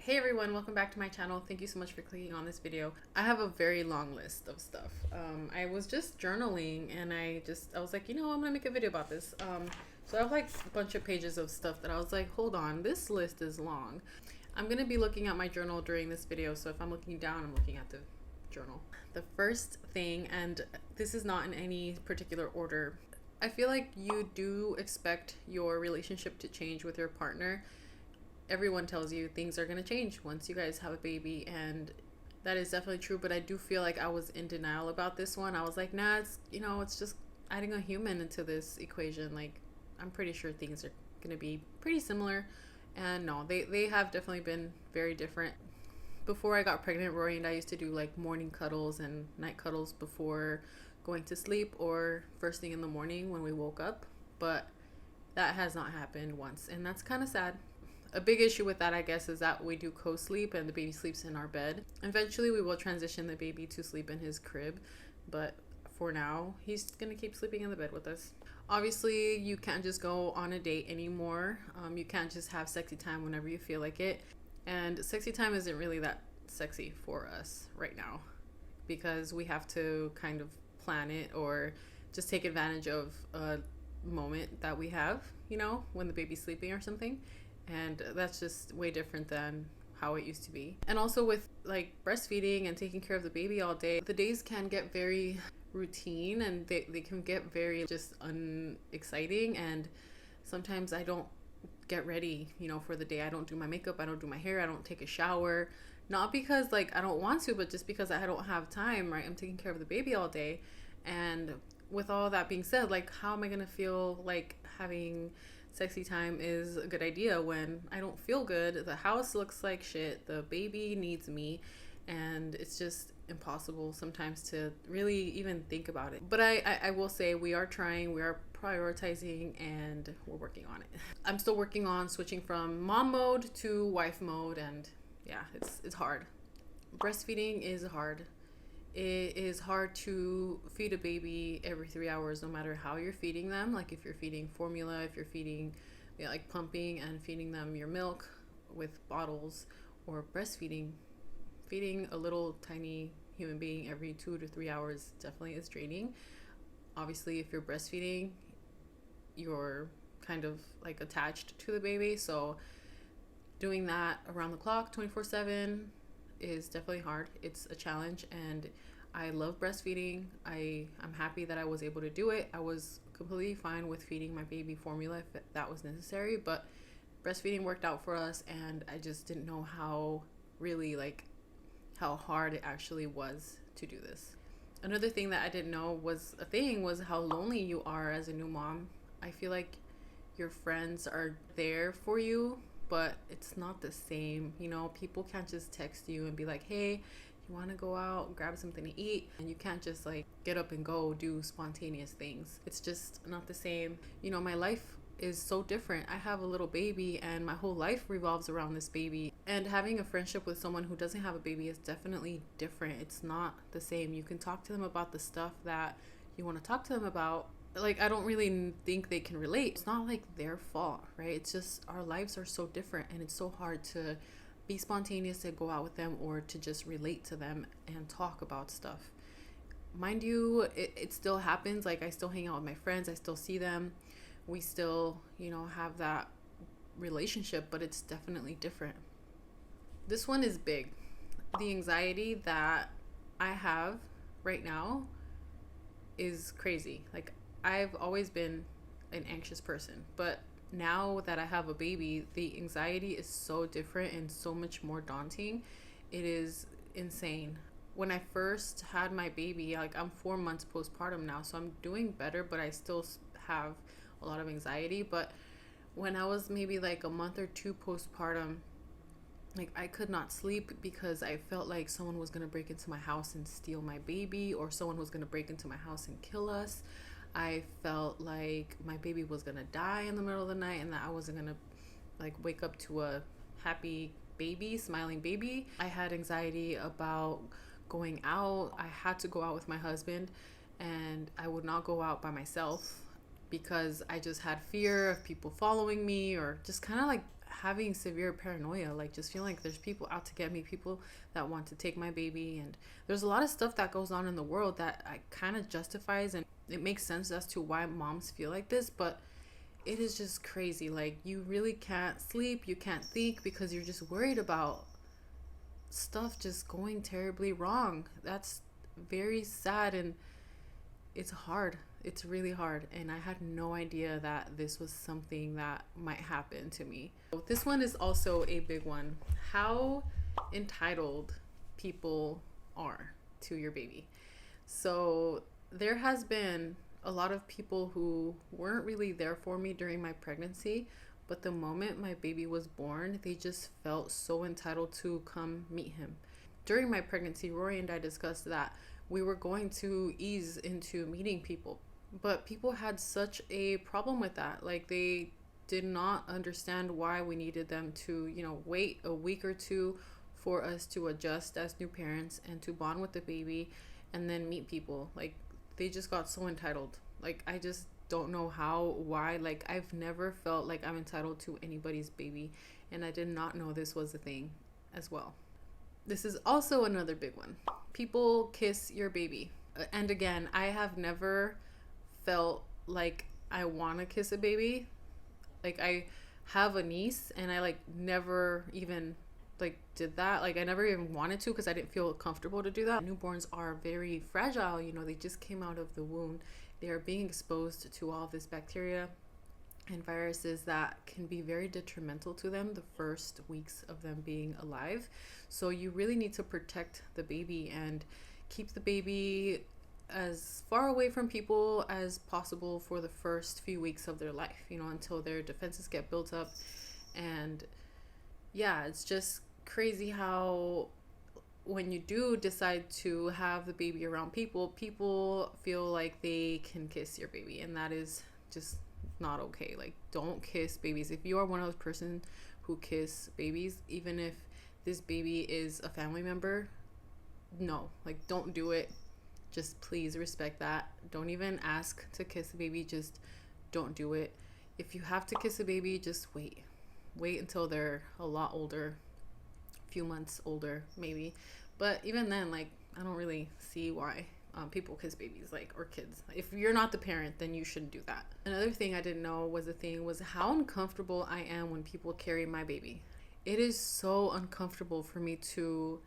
Hey everyone, welcome back to my channel. Thank you so much for clicking on this video. I have a very long list of stuff. I was just journaling and I was like, I'm gonna make a video about this. So I have like a bunch of pages of stuff that I was like, hold on, this list is long. I'm gonna be looking at my journal during this video, so if I'm looking down, I'm looking at the journal. The first thing, and this is not in any particular order, I feel like you do expect your relationship to change with your partner. Everyone tells you things are going to change once you guys have a baby, and that is definitely true, but I do feel like I was in denial about this one. I was like, nah, it's just adding a human into this equation. Like, I'm pretty sure things are going to be pretty similar, and no, they have definitely been very different. Before I got pregnant, Rory and I used to do like morning cuddles and night cuddles before going to sleep or first thing in the morning when we woke up, but that has not happened once, and that's kind of sad. A big issue with that, I guess, is that we do co-sleep and the baby sleeps in our bed. Eventually, we will transition the baby to sleep in his crib, but for now, he's going to keep sleeping in the bed with us. Obviously, you can't just go on a date anymore. You can't just have sexy time whenever you feel like it. And sexy time isn't really that sexy for us right now because we have to kind of plan it or just take advantage of a moment that we have, when the baby's sleeping or something. And that's just way different than how it used to be. And also with like breastfeeding and taking care of the baby all day, the days can get very routine and they can get very just unexciting. And sometimes I don't get ready, for the day. I don't do my makeup, I don't do my hair, I don't take a shower. Not because like I don't want to, but just because I don't have time, right? I'm taking care of the baby all day. And with all that being said, like how am I gonna feel like having sexy time is a good idea when I don't feel good? The house looks like shit, the baby needs me, and it's just impossible sometimes to really even think about it. But I will say we are trying, we are prioritizing, and we're working on it. I'm still working on switching from mom mode to wife mode, and yeah, it's hard. Breastfeeding is hard. It is hard to feed a baby every 3 hours, no matter how you're feeding them. Like if you're feeding formula, if you're feeding, like pumping and feeding them your milk with bottles, or breastfeeding, feeding a little tiny human being every 2 to 3 hours definitely is draining. Obviously, if you're breastfeeding, you're kind of like attached to the baby. So doing that around the clock, 24/7, is definitely hard. It's a challenge, and I love breastfeeding. I'm happy that I was able to do it. I was completely fine with feeding my baby formula if that was necessary, but breastfeeding worked out for us, and I just didn't know how hard it actually was to do this. Another thing that I didn't know was how lonely you are as a new mom. I feel like your friends are there for you, but it's not the same. People can't just text you and be like, hey, you want to go out, grab something to eat? And you can't just like get up and go do spontaneous things. It's just not the same. My life is so different. I have a little baby and my whole life revolves around this baby. And having a friendship with someone who doesn't have a baby is definitely different. It's not the same. You can talk to them about the stuff that you want to talk to them about. Like, I don't really think they can relate. It's not like their fault, right? It's just our lives are so different, and it's so hard to be spontaneous to go out with them or to just relate to them and talk about stuff. Mind you, it still happens. Like, I still hang out with my friends, I still see them, we still have that relationship, but it's definitely different. This one is big. The anxiety that I have right now is crazy. Like, I've always been an anxious person, but now that I have a baby, the anxiety is so different and so much more daunting. It is insane. When I first had my baby, like, I'm 4 months postpartum now, so I'm doing better, but I still have a lot of anxiety. But when I was maybe like a month or two postpartum, like, I could not sleep because I felt like someone was going to break into my house and steal my baby, or someone was going to break into my house and kill us. I felt like my baby was going to die in the middle of the night and that I wasn't going to like wake up to a happy baby, smiling baby. I had anxiety about going out. I had to go out with my husband, and I would not go out by myself because I just had fear of people following me, or just kind of like having severe paranoia, like just feeling like there's people out to get me, people that want to take my baby. And there's a lot of stuff that goes on in the world that I kind of justifies, and it makes sense as to why moms feel like this, but it is just crazy. Like, you really can't sleep, you can't think, because you're just worried about stuff just going terribly wrong. That's very sad, and it's hard. It's really hard, and I had no idea that this was something that might happen to me. This one is also a big one. How entitled people are to your baby. So there has been a lot of people who weren't really there for me during my pregnancy, but the moment my baby was born, they just felt so entitled to come meet him. During my pregnancy, Rory and I discussed that we were going to ease into meeting people, but people had such a problem with that. Like, they did not understand why we needed them to, wait a week or two for us to adjust as new parents and to bond with the baby and then meet people. Like, they just got so entitled. Like, I just don't know why. Like, I've never felt like I'm entitled to anybody's baby, and I did not know this was a thing as well. This is also another big one. People kiss your baby. And again, I have never felt like I want to kiss a baby. Like, I have a niece, and I never even did that. Like, I never even wanted to, because I didn't feel comfortable to do that. Newborns are very fragile. They just came out of the womb. They are being exposed to all of this bacteria and viruses that can be very detrimental to them the first weeks of them being alive. So you really need to protect the baby and keep the baby as far away from people as possible for the first few weeks of their life, until their defenses get built up. And yeah, it's just crazy how when you do decide to have the baby around people feel like they can kiss your baby, and that is just not okay. Like, don't kiss babies. If you are one of those person who kiss babies, even if this baby is a family member, no, don't do it. Just please respect that. Don't even ask to kiss the baby. Just don't do it. If you have to kiss a baby, just wait until they're a lot older, a few months older maybe. But even then, I don't really see why people kiss babies, or kids. If you're not the parent, then you shouldn't do that. Another thing I didn't know was how uncomfortable I am when people carry my baby. It is so uncomfortable for me to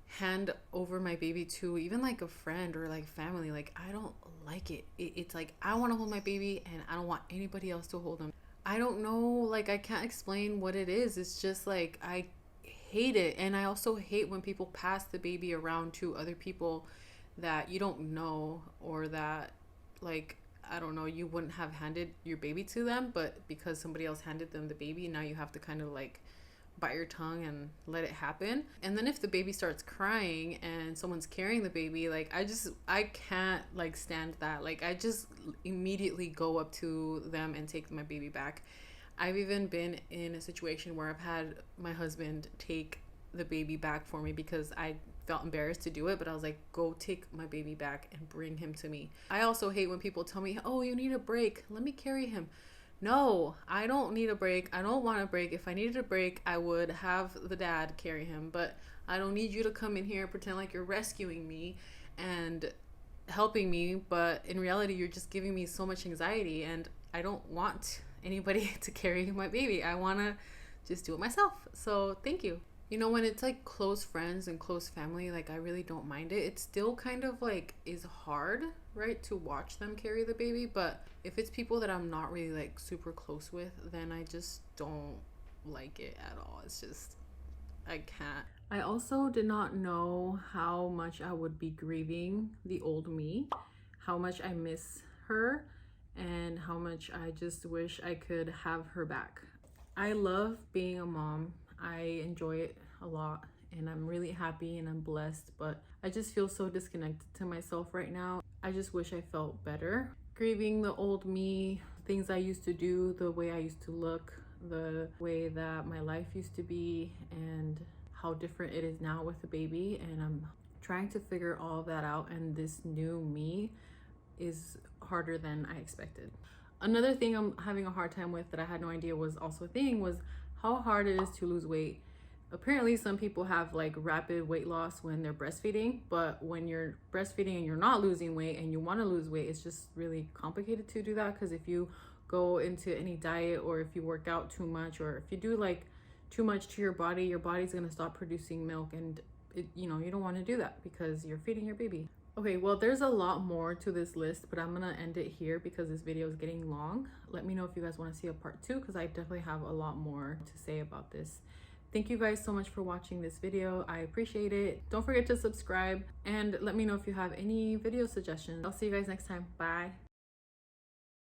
hand over my baby to even a friend or family. I don't like it. It's I want to hold my baby, and I don't want anybody else to hold him. I don't know, I can't explain what it is. It's just I hate it. And I also hate when people pass the baby around to other people that you don't know, or that I don't know, you wouldn't have handed your baby to them, but because somebody else handed them the baby, now you have to kind of bite your tongue and let it happen. And then if the baby starts crying and someone's carrying the baby, I can't stand that. I just immediately go up to them and take my baby back. I've even been in a situation where I've had my husband take the baby back for me because I felt embarrassed to do it, but I was like, go take my baby back and bring him to me. I also hate when people tell me, oh, you need a break, let me carry him. No, I don't need a break. I don't want a break. If I needed a break, I would have the dad carry him, but I don't need you to come in here and pretend like you're rescuing me and helping me, but in reality, you're just giving me so much anxiety, and I don't want anybody to carry my baby. I want to just do it myself. So thank you. When it's close friends and close family, I really don't mind it. It still kind of is hard, right, to watch them carry the baby. But if it's people that I'm not really super close with, then I just don't like it at all. It's just, I can't. I also did not know how much I would be grieving the old me, how much I miss her, and how much I just wish I could have her back. I love being a mom. I enjoy it a lot, and I'm really happy and I'm blessed, but I just feel so disconnected to myself right now. I just wish I felt better. Grieving the old me, things I used to do, the way I used to look, the way that my life used to be, and how different it is now with the baby. And I'm trying to figure all of that out, and this new me is harder than I expected. Another thing I'm having a hard time with that I had no idea was also a thing was how hard it is to lose weight. Apparently some people have like rapid weight loss when they're breastfeeding, but when you're breastfeeding and you're not losing weight and you want to lose weight, it's just really complicated to do that, because if you go into any diet, or if you work out too much, or if you do like too much to your body's going to stop producing milk, and you don't want to do that because you're feeding your baby. Okay, well, there's a lot more to this list, but I'm gonna end it here because this video is getting long. Let me know if you guys want to see a part 2, because I definitely have a lot more to say about this. Thank you guys so much for watching this video. I appreciate it. Don't forget to subscribe, and let me know if you have any video suggestions. I'll see you guys next time. Bye.